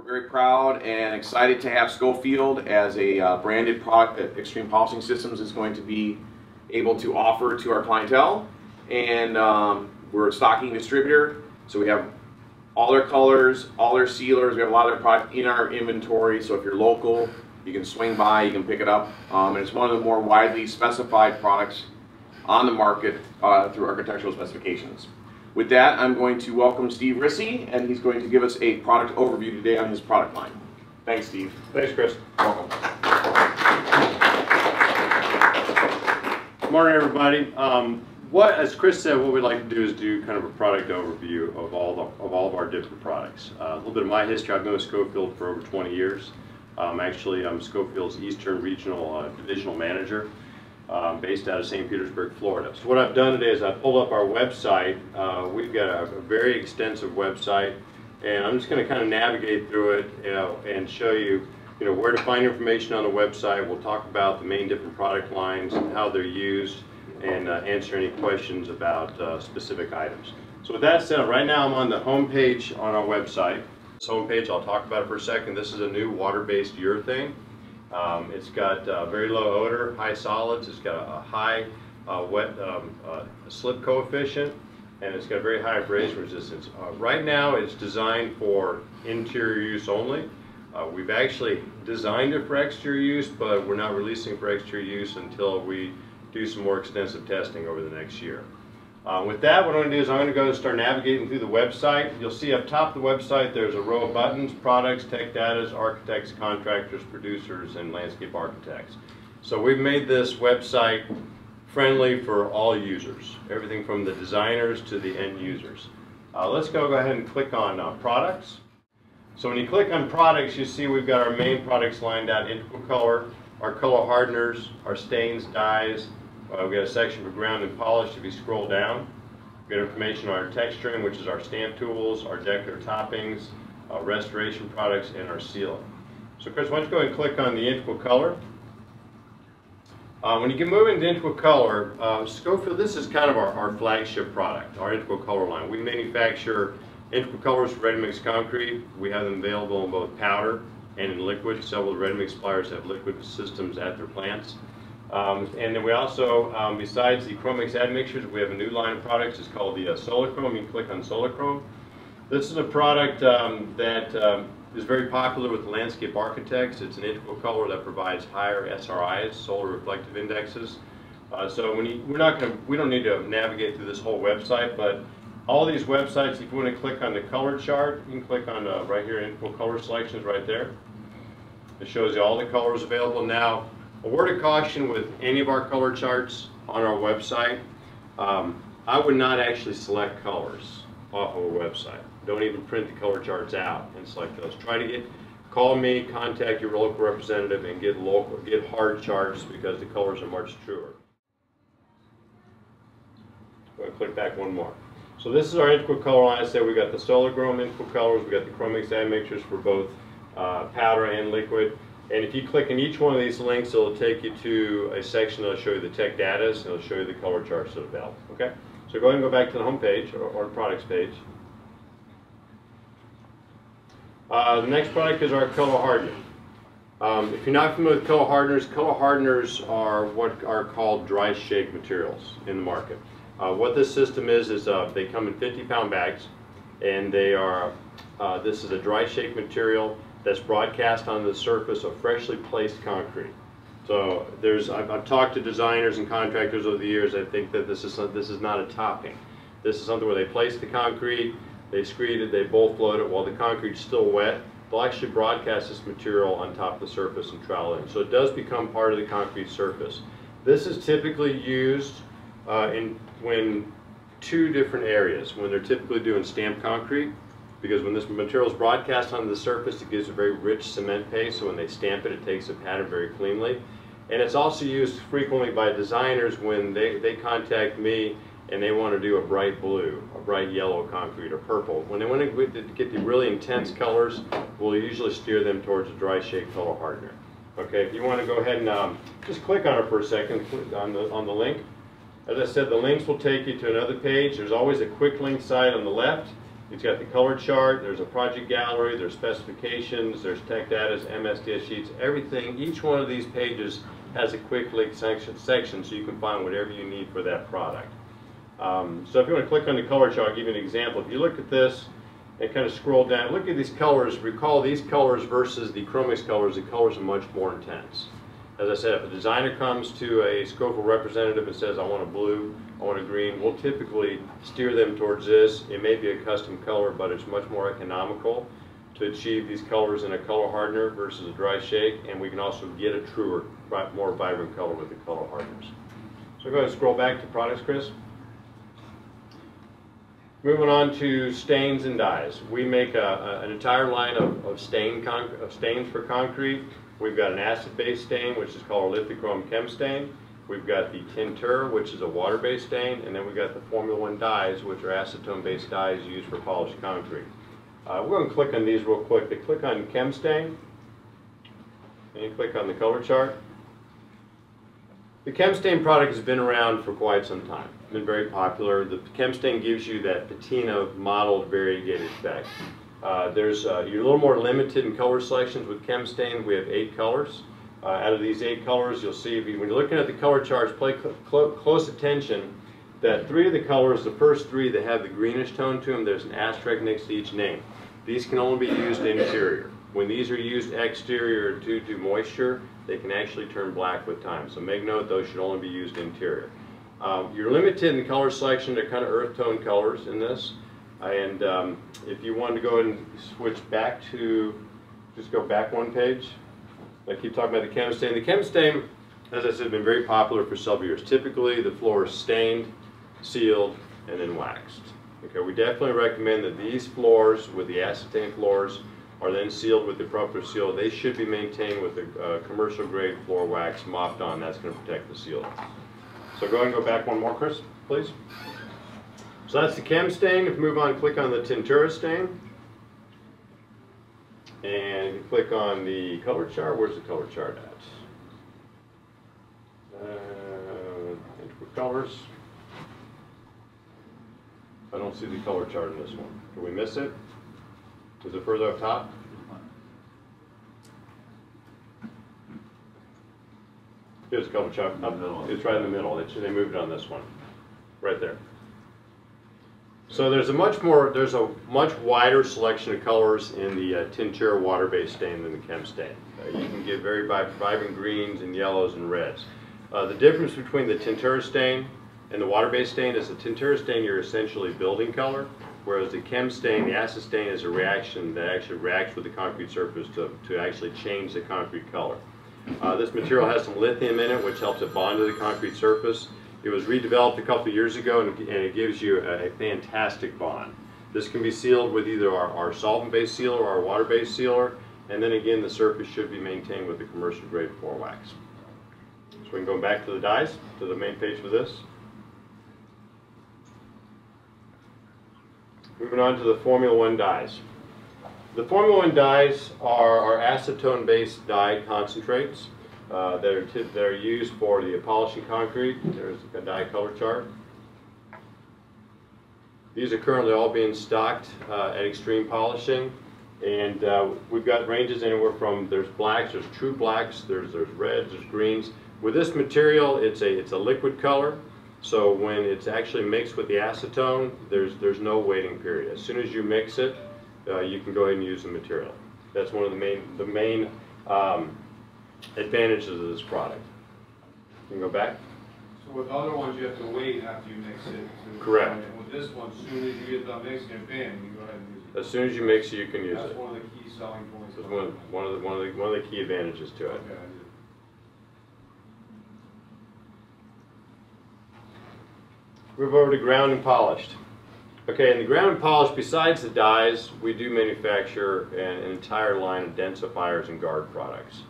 We're very proud and excited to have Schofield as a branded product that Xtreme Polishing Systems is going to be able to offer to our clientele. And we're a stocking distributor, so we have all their colors, all their sealers. We have a lot of their product in our inventory, so if you're local, you can swing by, you can pick it up. And it's one of the more widely specified products on the market through architectural specifications. With that, I'm going to welcome Steve Rissy, and he's going to give us a product overview today on his product line. Thanks, Steve. Thanks, Chris. Welcome. Good morning, everybody. As Chris said, what we'd like to do is do kind of a product overview of all of our different products. A little bit of my history. I've been with Schofield for over 20 years. Actually, I'm Schofield's Eastern Regional Divisional Manager, based out of St. Petersburg, Florida. So what I've done today is I pulled up our website. We've got a very extensive website, and I'm just going to kind of navigate through it, and show you, where to find information on the website. We'll talk about the main different product lines and how they're used, and answer any questions about specific items. So with that said, right now I'm on the home page on our website. This home page, I'll talk about it for a second. This is a new water-based urethane. It's got very low odor, high solids. It's got a high slip coefficient, and it's got very high abrasion resistance. Right now, it's designed for interior use only. We've actually designed it for exterior use, but we're not releasing for exterior use until we do some more extensive testing over the next year. With that, what I'm going to do is I'm going to go and start navigating through the website. You'll see up top of the website there's a row of buttons: products, tech data, architects, contractors, producers, and landscape architects. So we've made this website friendly for all users, everything from the designers to the end users. Let's go ahead and click on products. So when you click on products, you see we've got our main products lined out: integral color, our color hardeners, our stains, dyes. We've got a section for ground and polish. If you scroll down, we've got information on our texturing, which is our stamp tools, our decorative toppings, restoration products, and our sealant. So Chris, why don't you go ahead and click on the integral color. When you can move into integral color, Schofield, this is kind of our flagship product, our integral color line. We manufacture integral colors for ready-mix concrete. We have them available in both powder and in liquid. Several ready-mix suppliers have liquid systems at their plants. And then we also, besides the Chromix admixtures, we have a new line of products. It's called the Solarchrome. You can click on Solarchrome. This is a product that is very popular with landscape architects. It's an integral color that provides higher SRIs, solar reflective indexes. So we don't need to navigate through this whole website, but all these websites, if you want to click on the color chart, you can click on right here, integral color selections right there. It shows you all the colors available. Now, a word of caution with any of our color charts on our website: I would not actually select colors off of a website. Don't even print the color charts out and select those. Call me, contact your local representative, and get hard charts, because the colors are much truer. I'm going to click back one more. So this is our integral color line. I said we got the Solarchrome integral colors, we got the Chromix admixtures for both powder and liquid. And if you click on each one of these links, it'll take you to a section that'll show you the tech data, and it'll show you the color charts that are available. Okay? So go ahead and go back to the home page, or the products page. The next product is our color hardener. If you're not familiar with color hardeners are what are called dry shake materials in the market. What this system is they come in 50-pound bags, and they are, this is a dry shake material that's broadcast on the surface of freshly placed concrete. So I've talked to designers and contractors over the years. I think that this is not a topping. This is something where they place the concrete, they screed it, they bull float it while the concrete's still wet. They'll actually broadcast this material on top of the surface and trowel in. So it does become part of the concrete surface. This is typically used when two different areas. When they're typically doing stamped concrete, because when this material is broadcast onto the surface, it gives a very rich cement paste, so when they stamp it, it takes a pattern very cleanly. And it's also used frequently by designers when they contact me and they want to do a bright blue, a bright yellow concrete, or purple. When they want to get the really intense colors, we'll usually steer them towards a dry shake color hardener. Okay, if you want to go ahead and just click on it for a second, click on the link. As I said, the links will take you to another page. There's always a quick link site on the left, It's got the color chart, there's a project gallery, there's specifications, there's tech data, MSDS sheets, everything. Each one of these pages has a quick link section so you can find whatever you need for that product. So if you want to click on the color chart, I'll give you an example. If you look at this and kind of scroll down, look at these colors. Recall these colors versus the Chromix colors, the colors are much more intense. As I said, if a designer comes to a Schofield representative and says, I want a blue, I want a green, we'll typically steer them towards this. It may be a custom color, but it's much more economical to achieve these colors in a color hardener versus a dry shake, and we can also get a truer, more vibrant color with the color hardeners. So go ahead and scroll back to products, Chris. Moving on to stains and dyes. We make an entire line of stains for concrete. We've got an acid-based stain, which is called a lithochrome chem stain. We've got the tinture, which is a water-based stain, and then we've got the Formula 1 dyes, which are acetone-based dyes used for polished concrete. We're going to click on these real quick. They click on chem stain, and you click on the color chart. The chem stain product has been around for quite some time. It's been very popular. The chem stain gives you that patina modeled variegated effect. You're a little more limited in color selections with chem stain. We have 8 colors. Out of these 8 colors, you'll see, when you're looking at the color charts, pay close attention that 3 of the colors, the first 3 that have the greenish tone to them, there's an asterisk next to each name. These can only be used interior. When these are used exterior due to moisture, they can actually turn black with time. So make note, those should only be used interior. You're limited in color selection to kind of earth tone colors in this. And if you want to go ahead and switch back to, just go back one page. I keep talking about the chem stain. The chem stain, as I said, has been very popular for several years. Typically, the floor is stained, sealed, and then waxed. Okay, we definitely recommend that these floors, with the acetane floors, are then sealed with the proper seal. They should be maintained with a commercial grade floor wax mopped on. That's going to protect the seal. So go ahead and go back one more, Chris, please. So that's the chem stain. If you move on, click on the tintura stain. And you click on the color chart. Where's the color chart at? Colors. I don't see the color chart in this one. Did we miss it? Is it further up top? Here's the color chart. It's right in the middle. They moved it on this one. Right there. So there's a much wider selection of colors in the tintura water-based stain than the chem stain. You can get very vibrant greens and yellows and reds. The difference between the tintura stain and the water-based stain is the tintura stain you're essentially building color, whereas the chem stain, the acid stain, is a reaction that actually reacts with the concrete surface to actually change the concrete color. This material has some lithium in it, which helps it bond to the concrete surface. It was redeveloped a couple of years ago, and it gives you a fantastic bond. This can be sealed with either our solvent-based sealer or our water-based sealer, and then again the surface should be maintained with the commercial grade floor wax. So we can go back to the dyes, to the main page for this. Moving on to the Formula 1 dyes. The Formula 1 dyes are acetone-based dye concentrates. that are used for the polishing concrete. There's a dye color chart. These are currently all being stocked at Xtreme Polishing, and we've got ranges anywhere from, there's blacks, there's true blacks, there's reds, there's greens. With this material, it's a liquid color, so when it's actually mixed with the acetone, there's no waiting period. As soon as you mix it, you can go ahead and use the material. That's one of the main advantages of this product. You can go back. So with other ones, you have to wait after you mix it. Correct. And with this one, as soon as you get done mixing it, bam, you go ahead and use it. As soon as you mix it, you can use it. That's one of the key selling points. That's one of the key advantages to it. Okay. Move over to ground and polished. Okay, in the ground and polished, besides the dyes, we do manufacture an entire line of densifiers and guard products.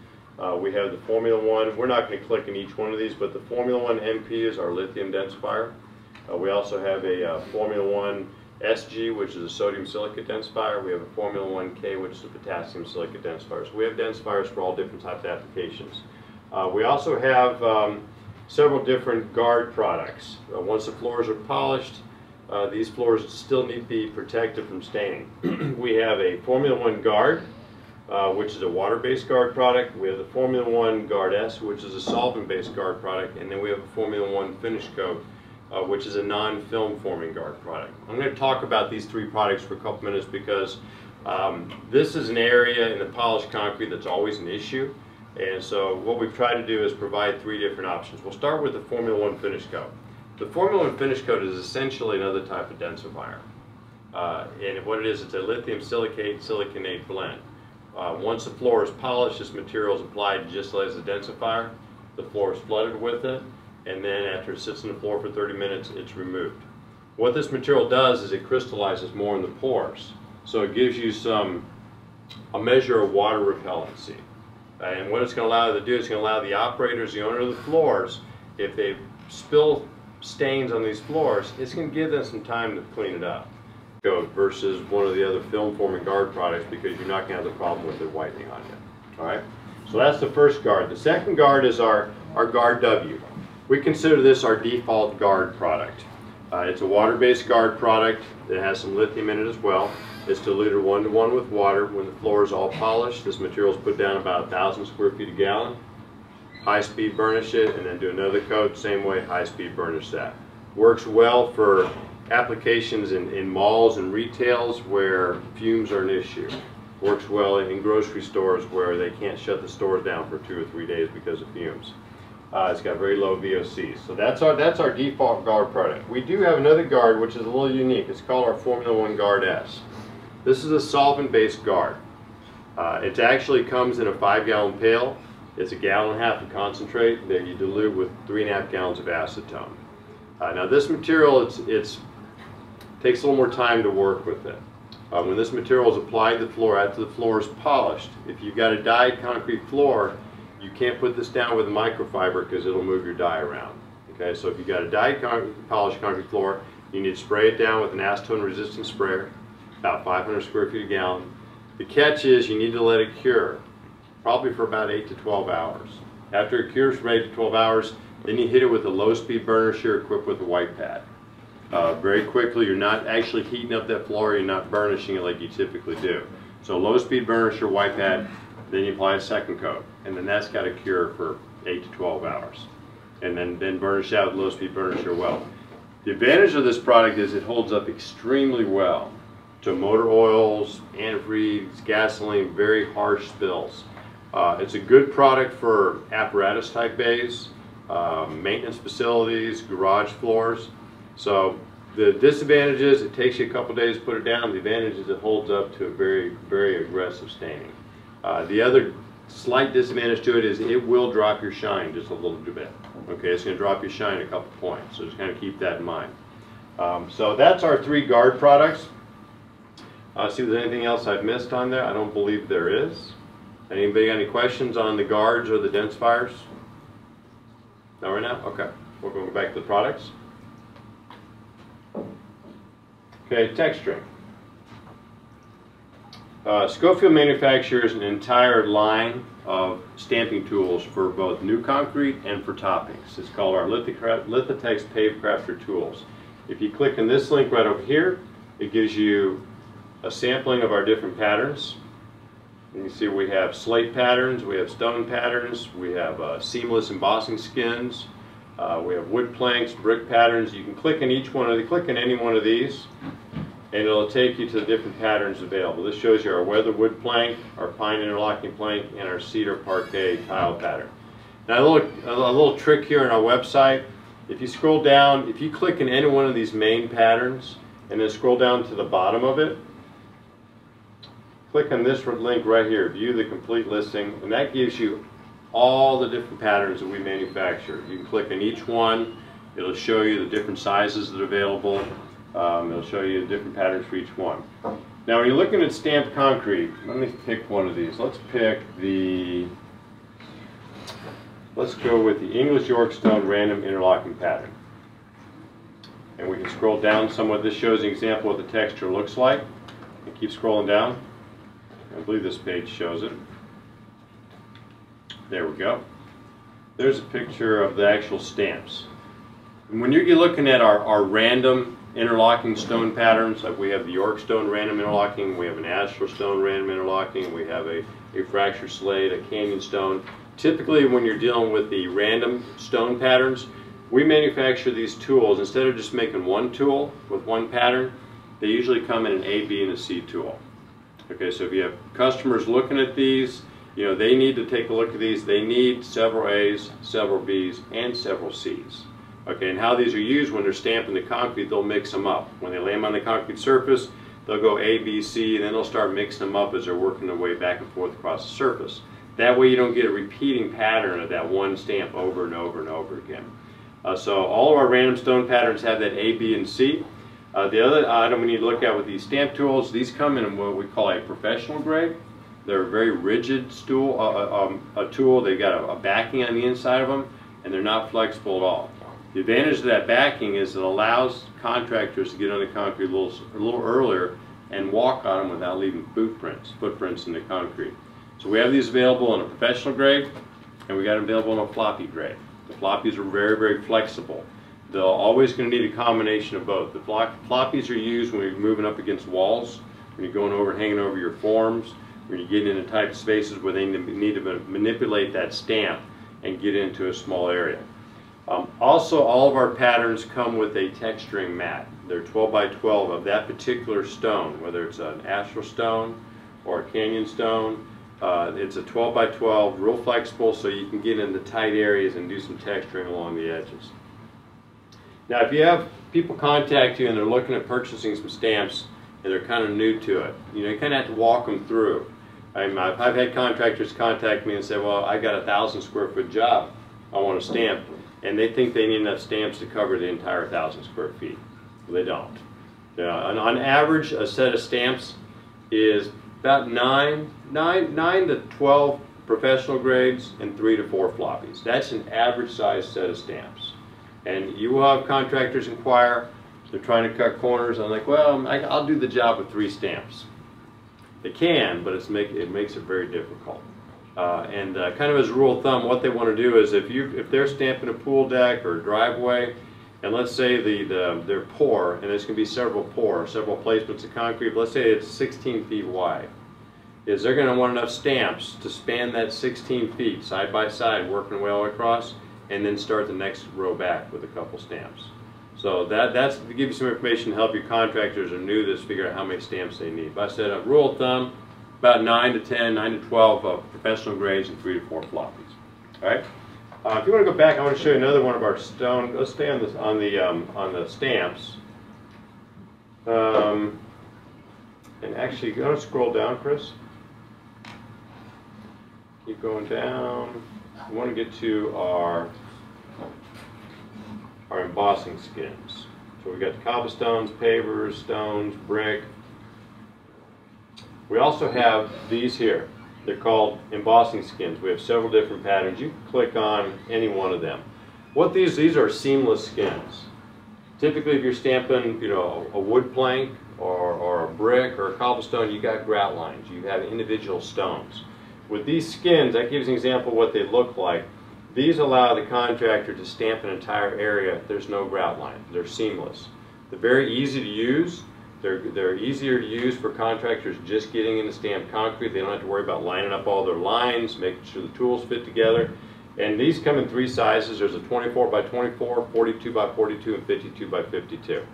We have the Formula 1. We're not going to click in each one of these, but the Formula 1 MP is our lithium densifier. We also have a Formula 1 SG, which is a sodium silicate densifier. We have a Formula 1K, which is a potassium silicate densifier. So we have densifiers for all different types of applications. We also have several different guard products. Once the floors are polished, these floors still need to be protected from staining. We have a Formula 1 Guard, which is a water-based guard product. We have the Formula 1 Guard S, which is a solvent-based guard product, and then we have a Formula 1 Finish Coat, which is a non-film forming guard product. I'm going to talk about these three products for a couple minutes because this is an area in the polished concrete that's always an issue. And so what we've tried to do is provide three different options. We'll start with the Formula 1 Finish Coat. The Formula 1 Finish Coat is essentially another type of densifier. And what it is, it's a lithium siliconate blend. Once the floor is polished, this material is applied just as a densifier. The floor is flooded with it, and then after it sits on the floor for 30 minutes, it's removed. What this material does is it crystallizes more in the pores. So it gives you a measure of water repellency. And what it's going to allow you to do is it's going to allow the operators, the owner of the floors, if they spill stains on these floors, it's going to give them some time to clean it up. Versus one of the other film forming guard products, because you're not going to have the problem with it whitening on you. All right? So that's the first guard. The second guard is our Guard W. We consider this our default guard product. It's a water-based guard product that has some lithium in it as well. It's diluted 1-to-1 with water. When the floor is all polished, this material is put down about 1,000 square feet a gallon. High-speed burnish it, and then do another coat, same way, high-speed burnish that. Works well for applications in malls and retails where fumes are an issue. Works well in grocery stores where they can't shut the stores down for 2 or 3 days because of fumes. It's got very low VOCs. So that's our default guard product. We do have another guard which is a little unique. It's called our Formula 1 Guard S. This is a solvent-based guard. It actually comes in a 5-gallon pail. It's 1.5 gallons of concentrate that you dilute with 3.5 gallons of acetone. Now this material, it takes a little more time to work with it. When this material is applied to the floor after the floor is polished, if you've got a dyed concrete floor, you can't put this down with a microfiber because it'll move your dye around. Okay, so if you've got a dyed polished concrete floor, you need to spray it down with an acetone resistant sprayer, about 500 square feet a gallon. The catch is you need to let it cure, probably for about 8 to 12 hours. After it cures for 8 to 12 hours, then you hit it with a low-speed burnisher equipped with a white pad. Very quickly, you're not actually heating up that floor, you're not burnishing it like you typically do. So low-speed burnisher, white pad, then you apply a second coat, and then that's got to cure for 8 to 12 hours. And then burnish out with low-speed burnisher well. The advantage of this product is it holds up extremely well to motor oils, antifreeze, gasoline, very harsh spills. It's a good product for apparatus type bays, maintenance facilities, garage floors. So the disadvantage is it takes you a couple days to put it down. The advantage is it holds up to a very, very aggressive staining. The other slight disadvantage to it is it will drop your shine just a little bit. Okay, it's going to drop your shine a couple points, so just kind of keep that in mind. So that's our 3 guard products. See if there's anything else I've missed on there. I don't believe there is. Anybody got any questions on the guards or the densifiers? No, right now? Okay. We'll go back to the products. Okay, Xtreme. Schofield manufactures an entire line of stamping tools for both new concrete and for toppings. It's called our Lithotex Pave Crafter tools. If you click on this link right over here, it gives you a sampling of our different patterns. And you see we have slate patterns, we have stone patterns, we have seamless embossing skins, we have wood planks, brick patterns. You can click on each one of the, click on any one of these, and it'll take you to the different patterns available. This shows you our weather wood plank, our pine interlocking plank, and our cedar parquet tile pattern. Now a little trick here on our website. If you scroll down, if you click on any one of these main patterns, and then scroll down to the bottom of it, click on this link right here, view the complete listing, and that gives you all the different patterns that we manufacture. You can click on each one, it'll show you the different sizes that are available, it'll show you the different patterns for each one. Now when you're looking at stamped concrete, let me pick one of these. Let's go with the English Yorkstone random interlocking pattern. And we can scroll down somewhat. This shows an example of what the texture looks like. And keep scrolling down. I believe this page shows it. There we go. There's a picture of the actual stamps. And when you're looking at our random interlocking stone patterns. Like we have the York stone random interlocking, we have an Ashlar stone random interlocking, we have a fracture slate, a canyon stone. Typically when you're dealing with the random stone patterns, we manufacture these tools. Instead of just making one tool with one pattern, they usually come in an A, B, and a C tool. Okay, so if you have customers looking at these, you know, they need to take a look at these. They need several A's, several B's, and several C's. Okay, and how these are used when they're stamping the concrete, they'll mix them up. When they lay them on the concrete surface, they'll go A, B, C, and then they'll start mixing them up as they're working their way back and forth across the surface. That way you don't get a repeating pattern of that one stamp over and over and over again. So all of our random stone patterns have that A, B, and C. The other item we need to look at with these stamp tools, these come in what we call a professional grade. They're a very rigid a tool. They've got a backing on the inside of them, and they're not flexible at all. The advantage of that backing is it allows contractors to get on the concrete a little earlier and walk on them without leaving footprints in the concrete. So we have these available in a professional grade, and we got them available in a floppy grade. The floppies are very, very flexible. They're always going to need a combination of both. The floppies are used when you're moving up against walls, when you're going over and hanging over your forms, when you're getting into tight spaces where they need to manipulate that stamp and get into a small area. Also, all of our patterns come with a texturing mat. They're 12 by 12 of that particular stone, whether it's an Ashlar stone or a canyon stone. It's a 12 by 12, real flexible, so you can get into tight areas and do some texturing along the edges. Now, if you have people contact you and they're looking at purchasing some stamps and they're kind of new to it, you know, you kind of have to walk them through. I've had contractors contact me and say, well, I got a 1,000 square foot job I want to stamp, and they think they need enough stamps to cover the entire 1,000 square feet. Well, they don't. On average, a set of stamps is about 9 to 12 professional grades and 3 to 4 floppies. That's an average size set of stamps. And you will have contractors inquire, they're trying to cut corners. I'm like, well, I'll do the job with 3 stamps. They can, but it makes it very difficult. Kind of as a rule of thumb, what they want to do is if they're stamping a pool deck or a driveway, and let's say they're pour, and there's going to be several placements of concrete, but let's say it's 16 feet wide, is they're going to want enough stamps to span that 16 feet side by side, working their way all across, and then start the next row back with a couple stamps. So that's to give you some information to help your contractors who are new to this figure out how many stamps they need. But I said a rule of thumb, about 9 to 10, 9 to 12 of professional grades and 3 to 4 floppies. All right. If you want to go back, I want to show you another one of our stone. Let's stay on the stamps. And actually, go scroll down, Chris. Keep going down. We want to get to our embossing skins. So we got the cobblestones, pavers, stones, brick. We also have these here. They're called embossing skins. We have several different patterns. You can click on any one of them. What these are seamless skins. Typically, if you're stamping, you know, a wood plank or a brick or a cobblestone, you got grout lines. You have individual stones. With these skins, that gives an example of what they look like. These allow the contractor to stamp an entire area if there's no grout line. They're seamless. They're very easy to use. They're easier to use for contractors just getting into stamped concrete. They don't have to worry about lining up all their lines, making sure the tools fit together. And these come in 3 sizes. There's a 24 by 24, 42 by 42, and 52 by 52.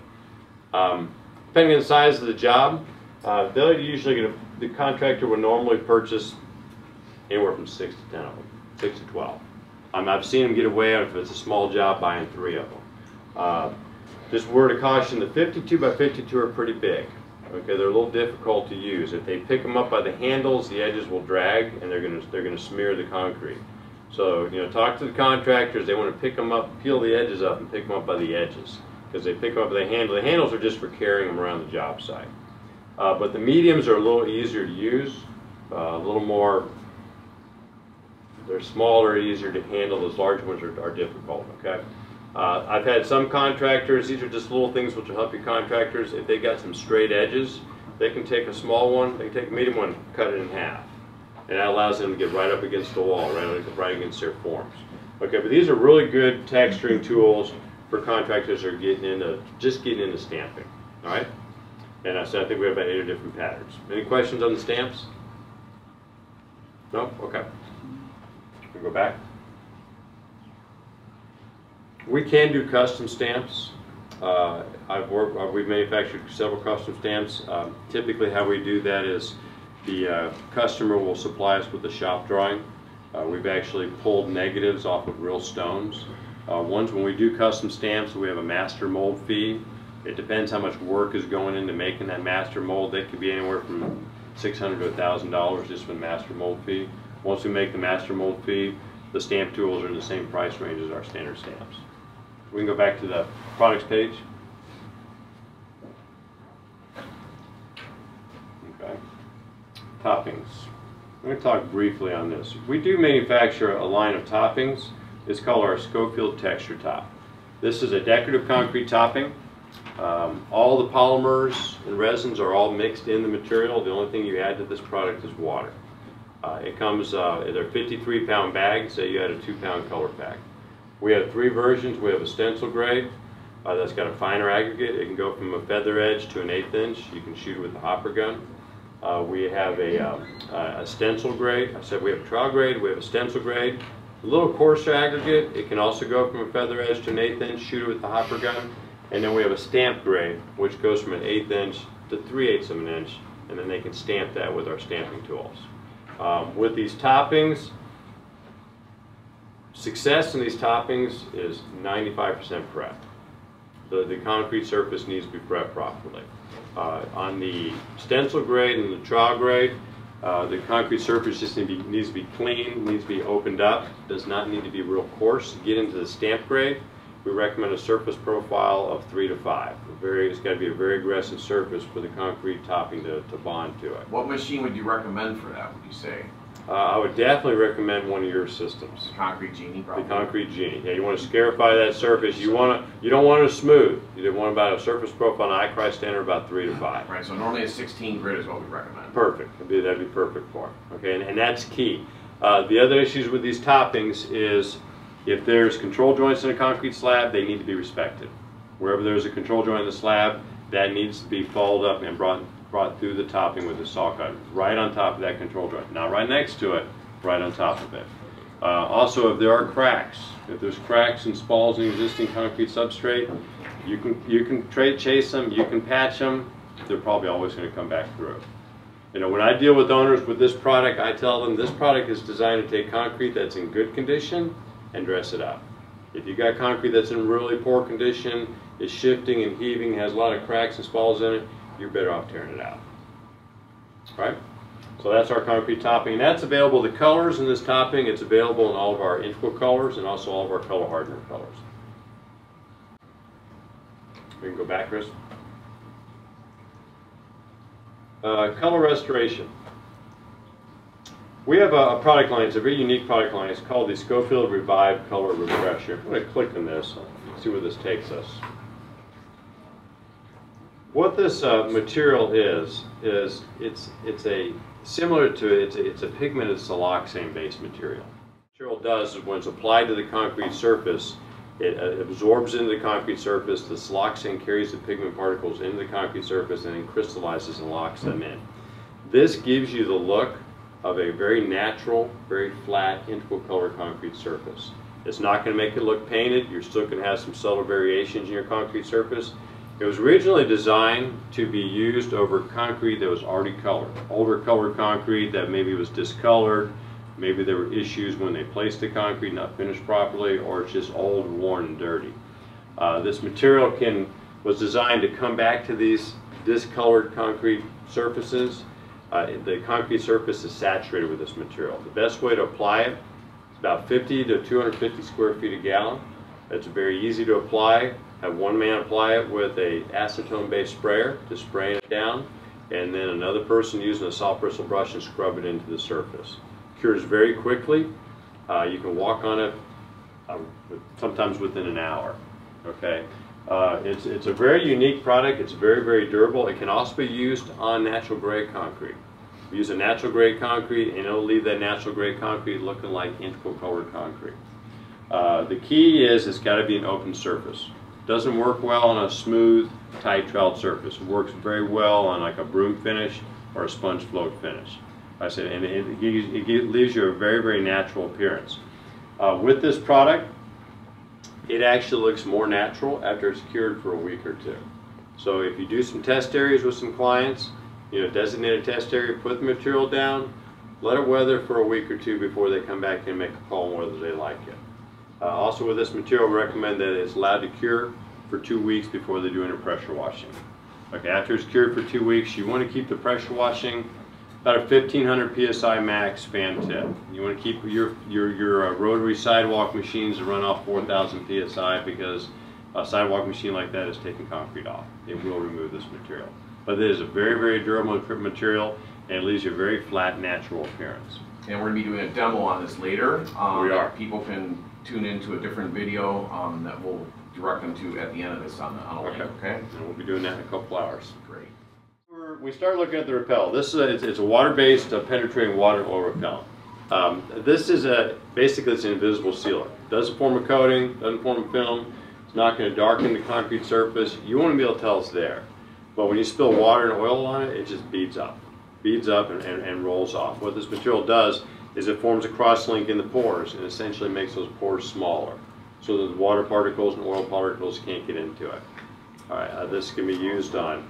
Depending on the size of the job, they'll usually get the contractor would normally purchase anywhere from 6 to 10 of them, 6 to 12. I've seen them get away if it's a small job buying 3 of them. Just a word of caution, the 52 by 52 are pretty big. Okay, they're a little difficult to use. If they pick them up by the handles, the edges will drag and they're gonna smear the concrete. So, you know, talk to the contractors. They want to pick them up, peel the edges up, and pick them up by the edges because they pick them up by the handle. The handles are just for carrying them around the job site. But the mediums are a little easier to use, a little more. They're smaller, easier to handle. Those large ones are difficult. Okay. I've had some contractors, these are just little things which will help your contractors. If they got some straight edges, they can take a small one, they can take a medium one, cut it in half. And that allows them to get right up against the wall, right against their forms. Okay, but these are really good texturing tools. for contractors that are just getting into stamping. All right, and I think we have about 8 different patterns. Any questions on the stamps? No? Okay. We go back. We can do custom stamps. We've manufactured several custom stamps. Typically how we do that is the customer will supply us with a shop drawing. We've actually pulled negatives off of real stones. When we do custom stamps, we have a master mold fee. It depends how much work is going into making that master mold. That could be anywhere from $600 to $1,000 just for the master mold fee. Once we make the master mold fee, the stamp tools are in the same price range as our standard stamps. We can go back to the products page. Okay. Toppings. I'm going to talk briefly on this. We do manufacture a line of toppings. It's called our Schofield Texture top. This is a decorative concrete topping. All the polymers and resins are all mixed in the material. The only thing you add to this product is water. It comes, they're 53-pound bags, so you add a 2-pound color pack. We have 3 versions. We have a stencil grade that's got a finer aggregate. It can go from a feather edge to an 1/8 inch. You can shoot it with a hopper gun. We have a stencil grade. I said we have a trowel grade. We have a stencil grade. A little coarser aggregate. It can also go from a feather edge to an 1/8 inch. Shoot it with the hopper gun. And then we have a stamp grade, which goes from an 1/8 inch to 3/8 of an inch, and then they can stamp that with our stamping tools. With these toppings, success in these toppings is 95% prep. The concrete surface needs to be prepped properly. On the stencil grade and the trowel grade, the concrete surface just needs to be clean, needs to be opened up, does not need to be real coarse. To get into the stamp grade, we recommend a surface profile of 3 to 5. It's got to be a very aggressive surface for the concrete topping to bond to it. What machine would you recommend for that, would you say? I would definitely recommend one of your systems. The Concrete Genie, probably? The Concrete Genie. Yeah, you want to scarify that surface. You don't want it smooth. You want about a surface profile on ICRI standard about 3 to 5. Right, so normally a 16 grit is what we recommend. Perfect. That'd be perfect for it. Okay, and that's key. The other issues with these toppings is if there's control joints in a concrete slab, they need to be respected. Wherever there's a control joint in the slab, that needs to be followed up and brought through the topping with a saw cut, right on top of that control joint. Not right next to it, right on top of it. Also, if there are cracks, if there's cracks and spalls in existing concrete substrate, you can chase them, you can patch them, they're probably always going to come back through. You know, when I deal with owners with this product, I tell them this product is designed to take concrete that's in good condition and dress it up. If you got concrete that's in really poor condition, is shifting and heaving, has a lot of cracks and spalls in it, you're better off tearing it out. Right? So that's our concrete topping. And that's available, the colors in this topping, it's available in all of our integral colors and also all of our color hardener colors. We can go back, Chris. Color restoration. We have a product line, it's a very unique product line. It's called the Schofield Revive Color Refresher. I'm going to click on this, see where this takes us. What this material is it's a pigmented siloxane based material. What the material does is when it's applied to the concrete surface, it absorbs into the concrete surface. The siloxane carries the pigment particles into the concrete surface and then crystallizes and locks them in. This gives you the look of a very natural, very flat, integral color concrete surface. It's not going to make it look painted. You're still going to have some subtle variations in your concrete surface. It was originally designed to be used over concrete that was already colored. Older colored concrete that maybe was discolored, maybe there were issues when they placed the concrete, not finished properly, or it's just old, worn, and dirty. This material was designed to come back to these discolored concrete surfaces. The concrete surface is saturated with this material. The best way to apply it is about 50 to 250 square feet a gallon. It's very easy to apply. Have one man apply it with a acetone-based sprayer to spray it down, and then another person using a soft bristle brush and scrub it into the surface. Cures very quickly. You can walk on it sometimes within an hour. Okay, it's a very unique product. It's very, very durable. It can also be used on natural grade concrete. We use a natural grade concrete, and it'll leave that natural grade concrete looking like integral colored concrete. The key is it's got to be an open surface. Doesn't work well on a smooth, tight troweled surface. It works very well on like a broom finish or a sponge float finish. I said, and it leaves you a very, very natural appearance. With this product, it actually looks more natural after it's cured for a week or two. So if you do some test areas with some clients, designate a test area, put the material down, let it weather for a week or two before they come back and make a call on whether they like it. Also with this material, we recommend that it's allowed to cure for 2 weeks before they do any pressure washing. Okay, after it's cured for 2 weeks, you want to keep the pressure washing about a 1500 psi max fan tip. You want to keep your rotary sidewalk machines to run off 4000 psi because a sidewalk machine like that is taking concrete off. It will remove this material. But it is a very, very durable material, and it leaves you a very flat, natural appearance. And we're going to be doing a demo on this later. We are. People can tune into a different video that we'll direct them to at the end of this on a link, okay? And we'll be doing that in a couple hours. Great. We start looking at the repel. This is it's a water-based penetrating water oil repellent. This is basically it's an invisible sealer. Doesn't form a coating, doesn't form a film. It's not going to darken the concrete surface. You won't be able to tell it's there. But when you spill water and oil on it, it just beads up and rolls off. What this material does is it forms a cross-link in the pores and essentially makes those pores smaller so that the water particles and oil particles can't get into it. All right, this can be used on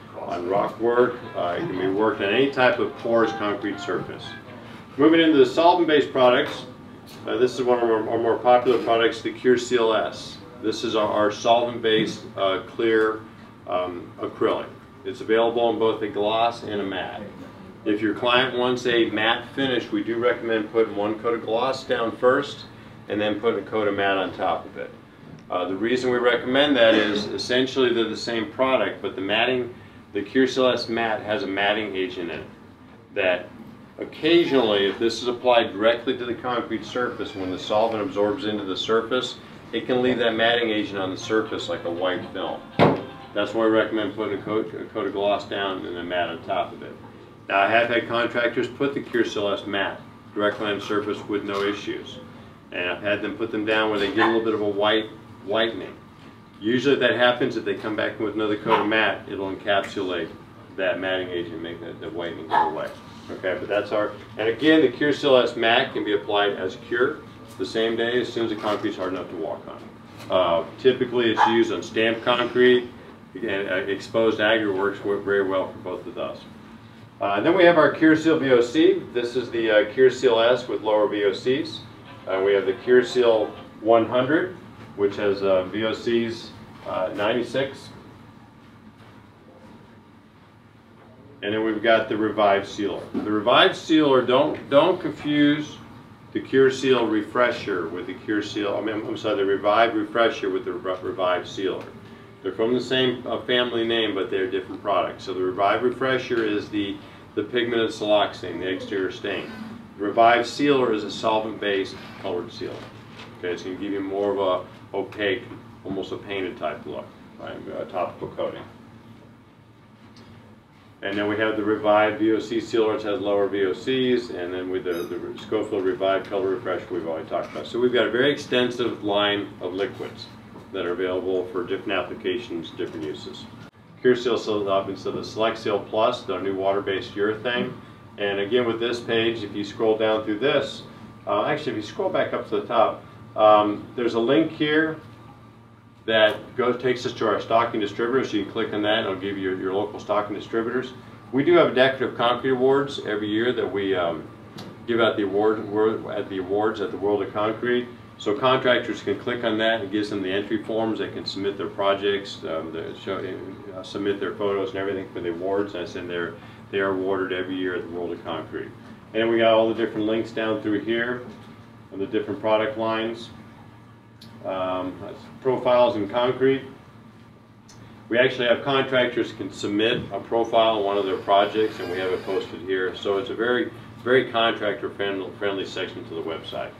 rock work. It can be worked on any type of porous concrete surface. Moving into the solvent-based products, this is one of our more popular products, the Cure Seal S. This is our solvent-based clear acrylic. It's available in both a gloss and a matte. If your client wants a matte finish, we do recommend putting 1 coat of gloss down first and then putting a coat of matte on top of it. The reason we recommend that is essentially they're the same product, but the Cure Seal S matte has a matting agent in it that occasionally, if this is applied directly to the concrete surface, when the solvent absorbs into the surface, it can leave that matting agent on the surface like a white film. That's why we recommend putting a coat of gloss down and then matte on top of it. Now, I have had contractors put the Cure Seal S matte directly on the surface with no issues. And I've had them put them down where they get a little bit of a whitening. Usually if that happens, if they come back with another coat of matte, it'll encapsulate that matting agent and make the whitening go away. Okay, but that's and again, the Cure Seal S matte can be applied as cure the same day as soon as the concrete's hard enough to walk on. Typically it's used on stamped concrete, and exposed aggregate works very well for both of those. Then we have our Cure Seal VOC. This is the Cure Seal S with lower VOCs. We have the Cure Seal 100, which has VOCs 96. And then we've got the Revive Sealer. The Revive Sealer, don't confuse the Cure Seal Refresher with the Cure Seal, I'm sorry, the Revive Refresher with the Revive Sealer. They're from the same family name, but they're different products. So the Revive Refresher is the pigmented siloxane, the exterior stain. The Revive Sealer is a solvent-based colored sealer. Okay, so you give you more of a opaque, almost a painted type look, right? A topical coating. And then we have the Revive VOC Sealer, which has lower VOCs, and then with the Schofield Revive Color Refresher we've already talked about. So we've got a very extensive line of liquids that are available for different applications, different uses. Cure Seal sells up into the Select Seal Plus, our new water-based urethane. And again, with this page, if you scroll down through this, actually, if you scroll back up to the top, there's a link here that takes us to our stocking distributors. So you can click on that and it'll give you your local stocking distributors. We do have decorative concrete awards every year that we give out the awards at the World of Concrete. So contractors can click on that. It gives them the entry forms. They can submit their projects, submit their photos and everything for the awards. And I said they are awarded every year at the World of Concrete. And we got all the different links down through here of the different product lines. Profiles in concrete. We actually have contractors can submit a profile on one of their projects, and we have it posted here. So it's a very, very contractor friendly section to the website.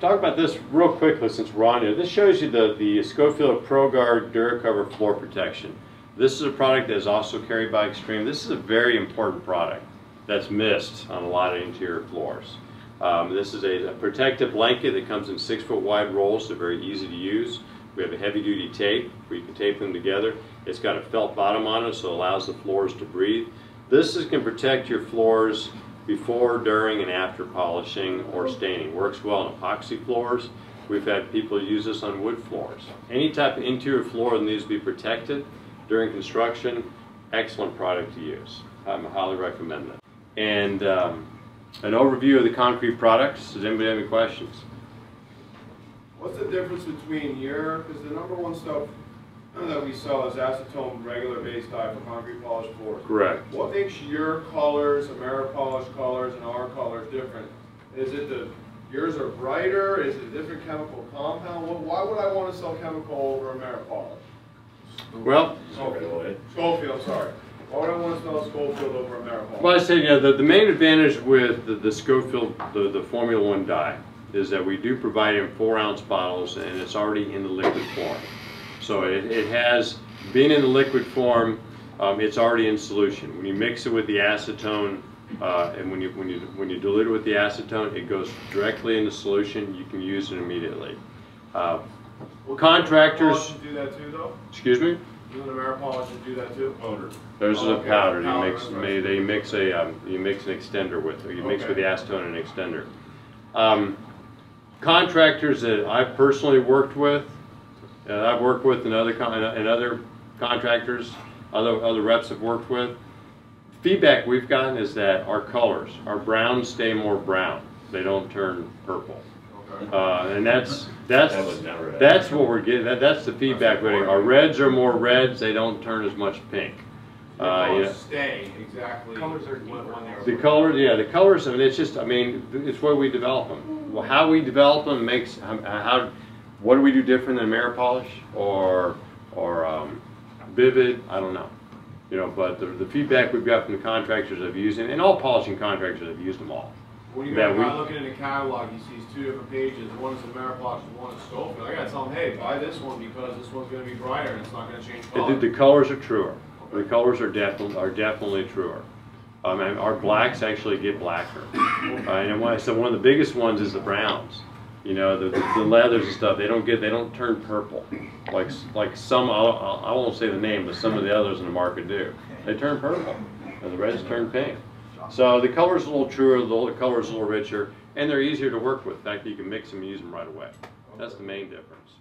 Talk about this real quickly since we're on here. This shows you the Schofield Proguard DuraCover floor protection. This is a product that is also carried by Xtreme. This is a very important product that's missed on a lot of interior floors. This is a protective blanket that comes in 6-foot wide rolls. They're very easy to use. We have a heavy duty tape where you can tape them together. It's got a felt bottom on it, so it allows the floors to breathe. This can protect your floors before, during, and after polishing or staining. Works well on epoxy floors. We've had people use this on wood floors. Any type of interior floor that needs to be protected during construction, excellent product to use. I highly recommend it. And an overview of the concrete products. Does anybody have any questions? What's the difference between because the number one stuff that we sell is acetone regular base dye for concrete polished floors. Correct. What makes your colors, Ameripolished colors, and our colors different? Is it yours are brighter? Is it a different chemical compound? Why would I want to sell chemical over Ameripolished? Well, Schofield, sorry. Why would I want to sell Schofield over Ameripolished? Well, I say, the main advantage with the Schofield, the Formula 1 dye, is that we do provide it in 4-ounce bottles, and it's already in the liquid form. So it has, being in the liquid form, it's already in solution. When you mix it with the acetone, and when you dilute it with the acetone, it goes directly into solution. You can use it immediately. Contractors do that too, though. Excuse me. Doesn't Ameripolished do that too? Powder. There's a powder. You mix an extender with it. You mix with the acetone and an extender. Contractors that I've personally worked with, I've worked with, and other contractors, other reps have worked with. Feedback we've gotten is that our colors, our browns stay more brown. They don't turn purple. Okay. And that's what we're getting. That's the feedback we're getting. Our reds are more reds. They don't turn as much pink. Stay exactly. Colors are the colors, yeah, the colors. I mean, it's where we develop them. Well, how we develop them makes what do we do different than Ameripolish or Vivid? I don't know. But the feedback we've got from the contractors that have used it, and all polishing contractors have used them all. When you got a guy looking in the catalog, he sees 2 different pages. One is Ameripolished and one is Schofield. I got to tell him, hey, buy this one because this one's going to be brighter and it's not going to change color. The colors are truer. Okay. The colors are definitely truer. And our blacks actually get blacker. And one of the biggest ones is the browns. The leathers and stuff. They don't turn purple like some. I won't say the name, but some of the others in the market do. They turn purple, and the reds turn pink. So the color's a little truer, the color's a little richer, and they're easier to work with. In fact, you can mix them and use them right away. That's the main difference.